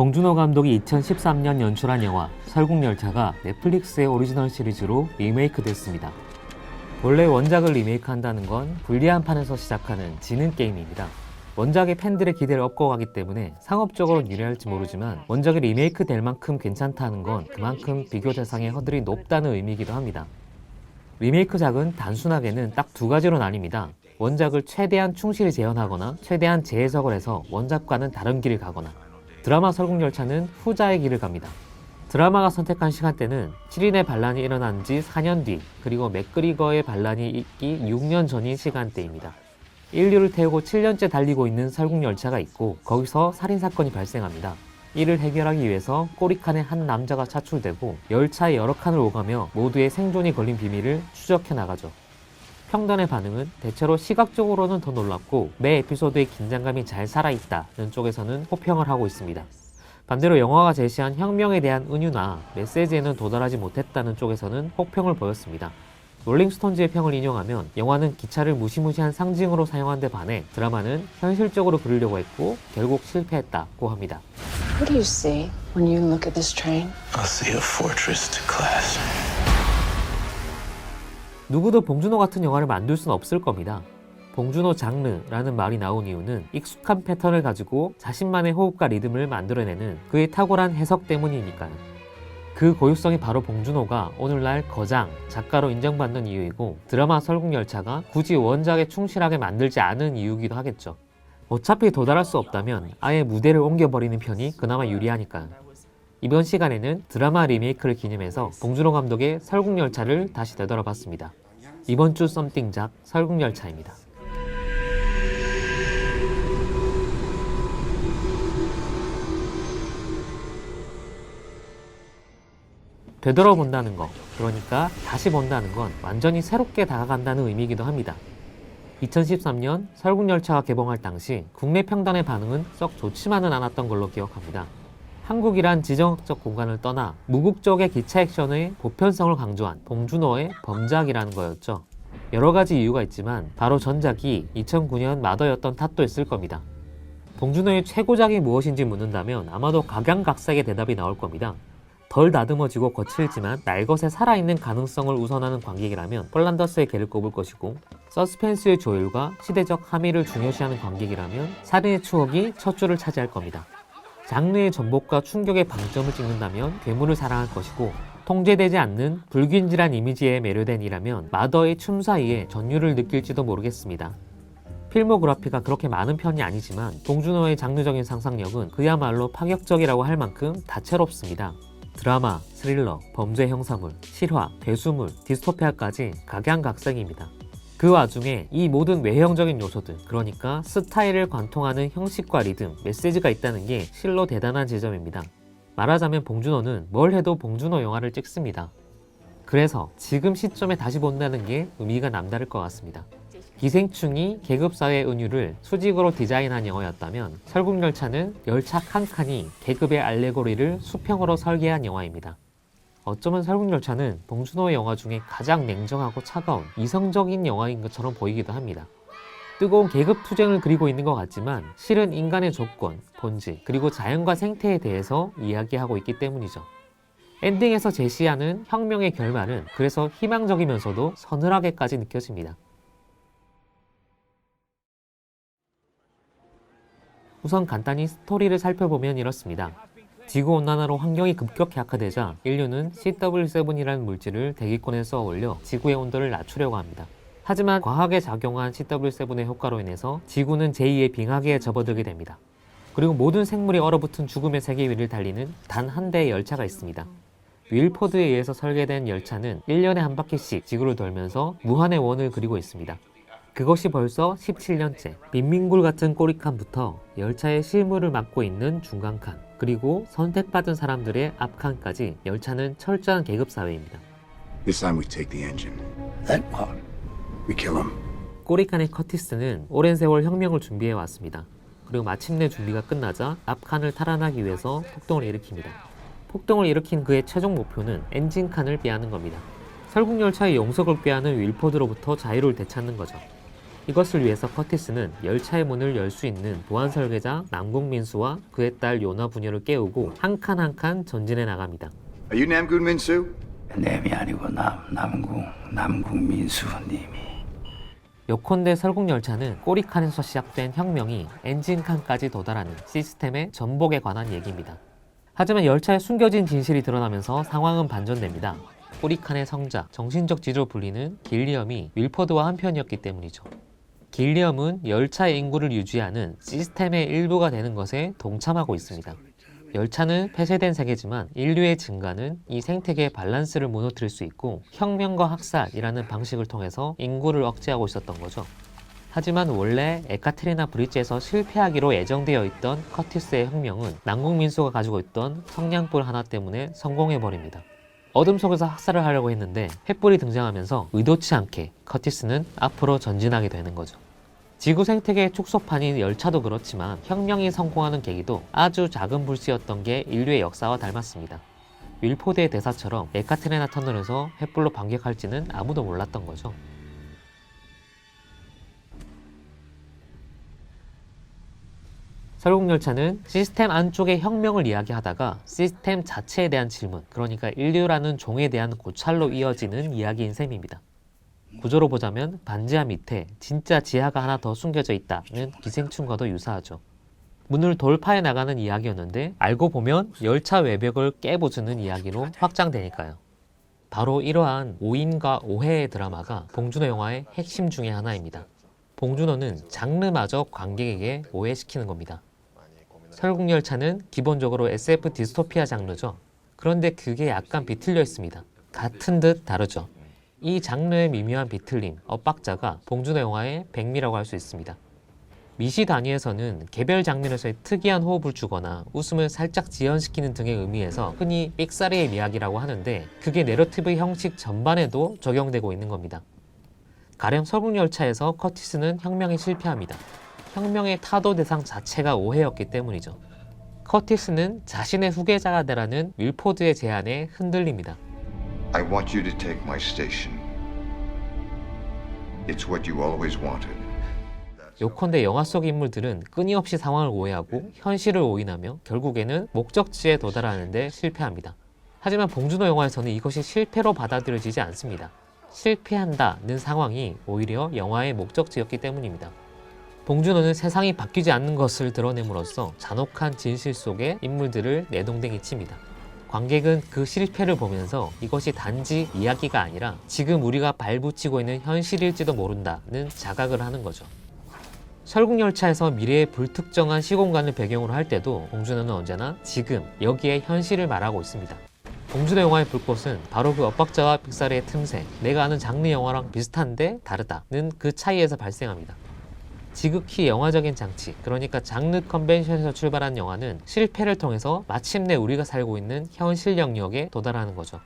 봉준호 감독이 2013년 연출한 영화 설국열차가 넷플릭스의 오리지널 시리즈로 리메이크 됐습니다. 원래 원작을 리메이크한다는 건 불리한 판에서 시작하는 지는 게임입니다. 원작의 팬들의 기대를 업고 가기 때문에 상업적으로는 유리할지 모르지만 원작이 리메이크 될 만큼 괜찮다는 건 그만큼 비교 대상의 허들이 높다는 의미이기도 합니다. 리메이크작은 단순하게는 딱 두 가지로 나뉩니다. 원작을 최대한 충실히 재현하거나 최대한 재해석을 해서 원작과는 다른 길을 가거나, 드라마 설국열차는 후자의 길을 갑니다. 드라마가 선택한 시간대는 7인의 반란이 일어난 지 4년 뒤, 그리고 맥그리거의 반란이 있기 6년 전인 시간대입니다. 인류를 태우고 7년째 달리고 있는 설국열차가 있고 거기서 살인사건이 발생합니다. 이를 해결하기 위해서 꼬리칸에 한 남자가 차출되고 열차의 여러 칸을 오가며 모두의 생존이 걸린 비밀을 추적해 나가죠. 평단의 반응은 대체로 시각적으로는 더 놀랍고 매 에피소드의 긴장감이 잘 살아있다는 쪽에서는 호평을 하고 있습니다. 반대로 영화가 제시한 혁명에 대한 은유나 메시지에는 도달하지 못했다는 쪽에서는 혹평을 보였습니다. 롤링스톤즈의 평을 인용하면 영화는 기차를 무시무시한 상징으로 사용한 데 반해 드라마는 현실적으로 그리려고 했고 결국 실패했다고 합니다. What do you see when you look at this train? I see a fortress to class. 누구도 봉준호 같은 영화를 만들 수는 없을 겁니다. 봉준호 장르라는 말이 나온 이유는 익숙한 패턴을 가지고 자신만의 호흡과 리듬을 만들어내는 그의 탁월한 해석 때문이니까요. 그 고유성이 바로 봉준호가 오늘날 거장, 작가로 인정받는 이유이고 드라마 설국열차가 굳이 원작에 충실하게 만들지 않은 이유이기도 하겠죠. 어차피 도달할 수 없다면 아예 무대를 옮겨버리는 편이 그나마 유리하니까요. 이번 시간에는 드라마 리메이크를 기념해서 봉준호 감독의 설국열차를 다시 되돌아봤습니다. 이번 주 썸띵작 설국열차입니다. 되돌아본다는 거, 그러니까 다시 본다는 건 완전히 새롭게 다가간다는 의미이기도 합니다. 2013년 설국열차가 개봉할 당시 국내 평단의 반응은 썩 좋지만은 않았던 걸로 기억합니다. 한국이란 지정학적 공간을 떠나 무국적의 기차 액션의 보편성을 강조한 봉준호의 범작이라는 거였죠. 여러 가지 이유가 있지만 바로 전작이 2009년 마더였던 탓도 있을 겁니다. 봉준호의 최고작이 무엇인지 묻는다면 아마도 각양각색의 대답이 나올 겁니다. 덜 다듬어지고 거칠지만 날것에 살아있는 가능성을 우선하는 관객이라면 폴란더스의 개를 꼽을 것이고, 서스펜스의 조율과 시대적 함의를 중요시하는 관객이라면 살인의 추억이 첫 줄을 차지할 겁니다. 장르의 전복과 충격의 방점을 찍는다면 괴물을 사랑할 것이고, 통제되지 않는 불균질한 이미지에 매료된 이라면 마더의 춤 사이에 전율을 느낄지도 모르겠습니다. 필모그래피가 그렇게 많은 편이 아니지만 봉준호의 장르적인 상상력은 그야말로 파격적이라고 할 만큼 다채롭습니다. 드라마, 스릴러, 범죄 형사물, 실화, 괴수물, 디스토피아까지 각양각색입니다. 그 와중에 이 모든 외형적인 요소들, 그러니까 스타일을 관통하는 형식과 리듬, 메시지가 있다는 게 실로 대단한 지점입니다. 말하자면 봉준호는 뭘 해도 봉준호 영화를 찍습니다. 그래서 지금 시점에 다시 본다는 게 의미가 남다를 것 같습니다. 기생충이 계급사회의 은유를 수직으로 디자인한 영화였다면 설국열차는 열차 칸칸이 계급의 알레고리를 수평으로 설계한 영화입니다. 어쩌면 설국열차는 봉준호의 영화 중에 가장 냉정하고 차가운 이성적인 영화인 것처럼 보이기도 합니다. 뜨거운 계급 투쟁을 그리고 있는 것 같지만 실은 인간의 조건, 본질, 그리고 자연과 생태에 대해서 이야기하고 있기 때문이죠. 엔딩에서 제시하는 혁명의 결말은 그래서 희망적이면서도 서늘하게까지 느껴집니다. 우선 간단히 스토리를 살펴보면 이렇습니다. 지구온난화로 환경이 급격히 악화되자 인류는 CW7이라는 물질을 대기권에 쏘아 올려 지구의 온도를 낮추려고 합니다. 하지만 과학에 작용한 CW7의 효과로 인해서 지구는 제2의 빙하기에 접어들게 됩니다. 그리고 모든 생물이 얼어붙은 죽음의 세계 위를 달리는 단 한 대의 열차가 있습니다. 윌포드에 의해서 설계된 열차는 1년에 한 바퀴씩 지구를 돌면서 무한의 원을 그리고 있습니다. 그것이 벌써 17년째. 빈민굴 같은 꼬리칸부터 열차의 실물을 맡고 있는 중간칸, 그리고 선택받은 사람들의 앞칸까지 열차는 철저한 계급사회입니다. This time we take the engine. Then what? We kill him. 꼬리칸의 커티스는 오랜 세월 혁명을 준비해 왔습니다. 그리고 마침내 준비가 끝나자 앞칸을 탈환하기 위해서 폭동을 일으킵니다. 폭동을 일으킨 그의 최종 목표는 엔진칸을 빼앗는 겁니다. 설국열차의 영속을 꾀하는 윌포드로부터 자유를 되찾는 거죠. 이것을 위해서 커티스는 열차의 문을 열 수 있는 보안 설계자 남궁민수와 그의 딸 요나 부녀를 깨우고 한 칸 한 칸 전진해 나갑니다. Are you Namgun Minsu? nem이 아니고 남궁민수님이. 요컨대 설국열차는 꼬리칸에서 시작된 혁명이 엔진칸까지 도달하는 시스템의 전복에 관한 얘기입니다. 하지만 열차에 숨겨진 진실이 드러나면서 상황은 반전됩니다. 꼬리칸의 성자, 정신적 지주로 불리는 길리엄이 윌퍼드와 한편이었기 때문이죠. 길리엄은 열차의 인구를 유지하는 시스템의 일부가 되는 것에 동참하고 있습니다. 열차는 폐쇄된 세계지만 인류의 증가는 이 생태계의 밸런스를 무너뜨릴 수 있고 혁명과 학살이라는 방식을 통해서 인구를 억제하고 있었던 거죠. 하지만 원래 에카테리나 브릿지에서 실패하기로 예정되어 있던 커티스의 혁명은 남궁민수가 가지고 있던 성냥불 하나 때문에 성공해버립니다. 어둠 속에서 학살을 하려고 했는데 횃불이 등장하면서 의도치 않게 커티스는 앞으로 전진하게 되는 거죠. 지구 생태계의 축소판인 열차도 그렇지만 혁명이 성공하는 계기도 아주 작은 불씨였던 게 인류의 역사와 닮았습니다. 윌포드의 대사처럼 에카테리나 터널에서 횃불로 반격할지는 아무도 몰랐던 거죠. 설국열차는 시스템 안쪽의 혁명을 이야기하다가 시스템 자체에 대한 질문, 그러니까 인류라는 종에 대한 고찰로 이어지는 이야기인 셈입니다. 구조로 보자면 반지하 밑에 진짜 지하가 하나 더 숨겨져 있다는 기생충과도 유사하죠. 문을 돌파해 나가는 이야기였는데 알고 보면 열차 외벽을 깨부수는 이야기로 확장되니까요. 바로 이러한 오인과 오해의 드라마가 봉준호 영화의 핵심 중에 하나입니다. 봉준호는 장르마저 관객에게 오해시키는 겁니다. 설국열차는 기본적으로 SF 디스토피아 장르죠. 그런데 그게 약간 비틀려 있습니다. 같은 듯 다르죠. 이 장르의 미묘한 비틀림, 엇박자가 봉준호 영화의 백미라고 할 수 있습니다. 미시 단위에서는 개별 장면에서의 특이한 호흡을 주거나 웃음을 살짝 지연시키는 등의 의미에서 흔히 삑사리의 이야기라고 하는데 그게 내러티브 형식 전반에도 적용되고 있는 겁니다. 가령 설국열차에서 커티스는 혁명에 실패합니다. 혁명의 타도 대상 자체가 오해였기 때문이죠. 커티스는 자신의 후계자가 되라는 윌포드의 제안에 흔들립니다. I want you to take my station. It's what you always wanted. 요컨대 영화 속 인물들은 끊임없이 상황을 오해하고 현실을 오인하며 결국에는 목적지에 도달하는데 실패합니다. 하지만 봉준호 영화에서는 이것이 실패로 받아들여지지 않습니다. 실패한다는 상황이 오히려 영화의 목적지였기 때문입니다. 봉준호는 세상이 바뀌지 않는 것을 드러냄으로써 잔혹한 진실 속에 인물들을 내동댕이 칩니다. 관객은 그 실패를 보면서 이것이 단지 이야기가 아니라 지금 우리가 발붙이고 있는 현실일지도 모른다는 자각을 하는 거죠. 설국열차에서 미래의 불특정한 시공간을 배경으로 할 때도 봉준호는 언제나 지금, 여기에 현실을 말하고 있습니다. 봉준호 영화의 불꽃은 바로 그 엇박자와 빅사리의 틈새, 내가 아는 장르 영화랑 비슷한데 다르다는 그 차이에서 발생합니다. 지극히 영화적인 장치, 그러니까 장르 컨벤션에서 출발한 영화는 실패를 통해서 마침내 우리가 살고 있는 현실 영역에 도달하는 거죠.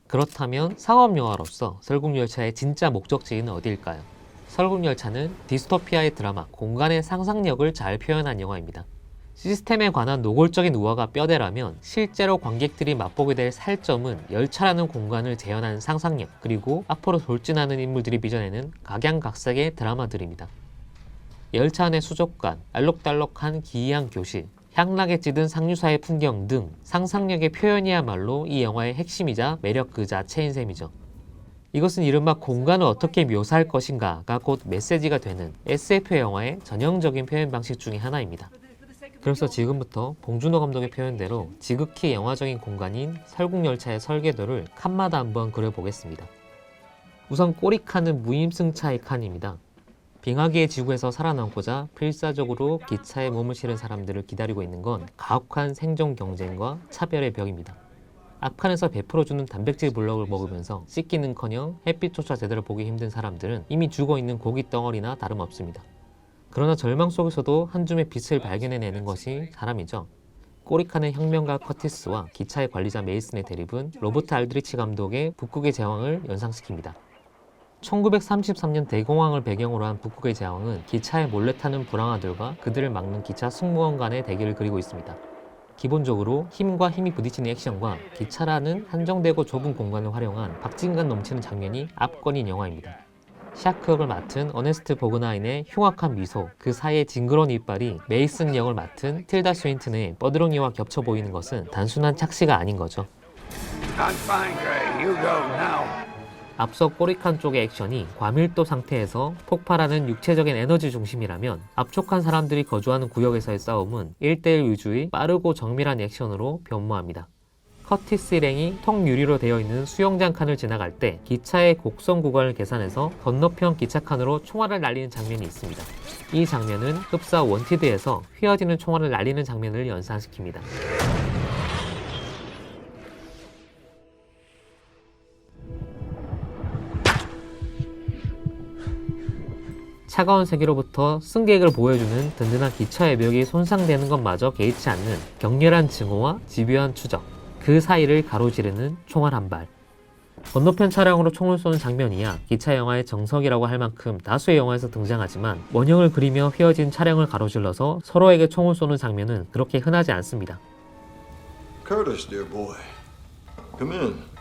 그렇다면 상업영화로서 설국열차의 진짜 목적지는 어디일까요? 설국열차는 디스토피아의 드라마, 공간의 상상력을 잘 표현한 영화입니다. 시스템에 관한 노골적인 우화가 뼈대라면 실제로 관객들이 맛보게 될 살점은 열차라는 공간을 재현한 상상력, 그리고 앞으로 돌진하는 인물들이 빚어내는 각양각색의 드라마들입니다. 열차 안의 수족관, 알록달록한 기이한 교실, 향락에 찌든 상류사의 풍경 등 상상력의 표현이야말로 이 영화의 핵심이자 매력 그 자체인 셈이죠. 이것은 이른바 공간을 어떻게 묘사할 것인가가 곧 메시지가 되는 SF 영화의 전형적인 표현 방식 중의 하나입니다. 그래서 지금부터 봉준호 감독의 표현대로 지극히 영화적인 공간인 설국열차의 설계도를 칸마다 한번 그려보겠습니다. 우선 꼬리칸은 무임승차의 칸입니다. 빙하기의 지구에서 살아남고자 필사적으로 기차에 몸을 실은 사람들을 기다리고 있는 건 가혹한 생존 경쟁과 차별의 벽입니다. 앞칸에서 베풀어주는 단백질 블럭을 먹으면서 씻기는커녕 햇빛조차 제대로 보기 힘든 사람들은 이미 죽어있는 고기 덩어리나 다름없습니다. 그러나 절망 속에서도 한 줌의 빛을 발견해내는 것이 사람이죠. 꼬리칸의 혁명가 커티스와 기차의 관리자 메이슨의 대립은 로버트 알드리치 감독의 북극의 제왕을 연상시킵니다. 1933년 대공황을 배경으로 한 북극의 제왕은 기차에 몰래 타는 불황아들과 그들을 막는 기차 승무원 간의 대결을 그리고 있습니다. 기본적으로 힘과 힘이 부딪히는 액션과 기차라는 한정되고 좁은 공간을 활용한 박진감 넘치는 장면이 압권인 영화입니다. 샤크 역을 맡은 어네스트 보그나인의 흉악한 미소, 그 사이의 징그러운 이빨이 메이슨 역을 맡은 틸다 스윈튼의 뻐드렁이와 겹쳐 보이는 것은 단순한 착시가 아닌 거죠. I'm fine, Gray. You go now. 앞서 꼬리칸 쪽의 액션이 과밀도 상태에서 폭발하는 육체적인 에너지 중심이라면 압축한 사람들이 거주하는 구역에서의 싸움은 1대1 위주의 빠르고 정밀한 액션으로 변모합니다. 커티스 일행이 통유리로 되어 있는 수영장 칸을 지나갈 때 기차의 곡선 구간을 계산해서 건너편 기차칸으로 총알을 날리는 장면이 있습니다. 이 장면은 흡사 원티드에서 휘어지는 총알을 날리는 장면을 연상시킵니다. 차가운 세계로부터 승객을 보호해주는 든든한 기차 외벽이 손상되는 것마저 개의치 않는 격렬한 증오와 집요한 추적, 그 사이를 가로지르는 총알 한 발. 건너편 차량으로 총을 쏘는 장면이야 기차 영화의 정석이라고 할 만큼 다수의 영화에서 등장하지만 원형을 그리며 휘어진 차량을 가로질러서 서로에게 총을 쏘는 장면은 그렇게 흔하지 않습니다. Curtis, dear boy. Come in.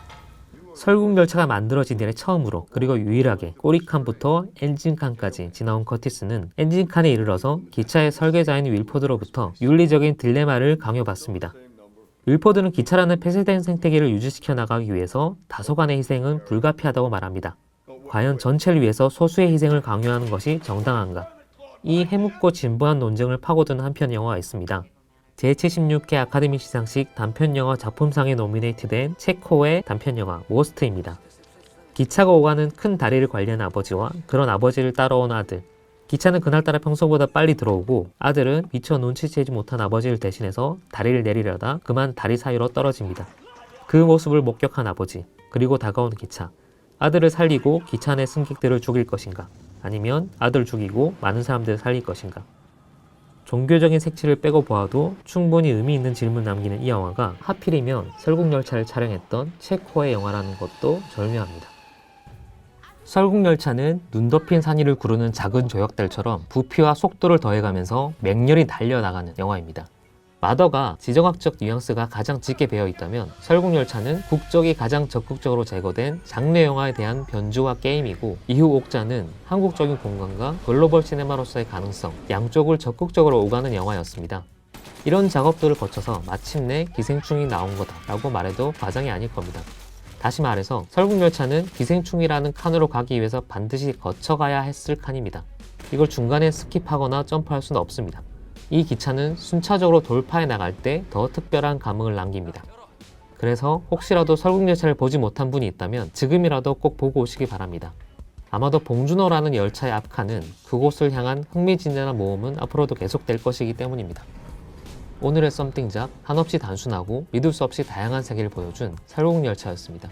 설국열차가 만들어진 이래 처음으로 그리고 유일하게 꼬리칸부터 엔진칸까지 지나온 커티스는 엔진칸에 이르러서 기차의 설계자인 윌포드로부터 윤리적인 딜레마를 강요받습니다. 윌포드는 기차라는 폐쇄된 생태계를 유지시켜 나가기 위해서 다소간의 희생은 불가피하다고 말합니다. 과연 전체를 위해서 소수의 희생을 강요하는 것이 정당한가? 이 해묵고 진부한 논쟁을 파고드는 한편 영화가 있습니다. 제76회 아카데미 시상식 단편영화 작품상에 노미네이트된 체코의 단편영화 모스트입니다. 기차가 오가는 큰 다리를 관리하는 아버지와 그런 아버지를 따라온 아들. 기차는 그날따라 평소보다 빨리 들어오고 아들은 미처 눈치채지 못한 아버지를 대신해서 다리를 내리려다 그만 다리 사이로 떨어집니다. 그 모습을 목격한 아버지, 그리고 다가오는 기차. 아들을 살리고 기차 내 승객들을 죽일 것인가? 아니면 아들을 죽이고 많은 사람들을 살릴 것인가? 종교적인 색채를 빼고 보아도 충분히 의미 있는 질문 남기는 이 영화가 하필이면 설국열차를 촬영했던 체코의 영화라는 것도 절묘합니다. 설국열차는 눈 덮인 산 위를 구르는 작은 조약들처럼 부피와 속도를 더해가면서 맹렬히 달려나가는 영화입니다. 마더가 지정학적 뉘앙스가 가장 짙게 배어 있다면 설국열차는 국적이 가장 적극적으로 제거된 장르 영화에 대한 변주와 게임이고, 이후 옥자는 한국적인 공간과 글로벌 시네마로서의 가능성, 양쪽을 적극적으로 오가는 영화였습니다. 이런 작업들을 거쳐서 마침내 기생충이 나온 거다라고 말해도 과장이 아닐 겁니다. 다시 말해서 설국열차는 기생충이라는 칸으로 가기 위해서 반드시 거쳐가야 했을 칸입니다. 이걸 중간에 스킵하거나 점프할 수는 없습니다. 이 기차는 순차적으로 돌파해 나갈 때 더 특별한 감흥을 남깁니다. 그래서 혹시라도 설국열차를 보지 못한 분이 있다면 지금이라도 꼭 보고 오시기 바랍니다. 아마도 봉준호라는 열차의 앞칸은 그곳을 향한 흥미진진한 모험은 앞으로도 계속될 것이기 때문입니다. 오늘의 썸띵작, 한없이 단순하고 믿을 수 없이 다양한 세계를 보여준 설국열차였습니다.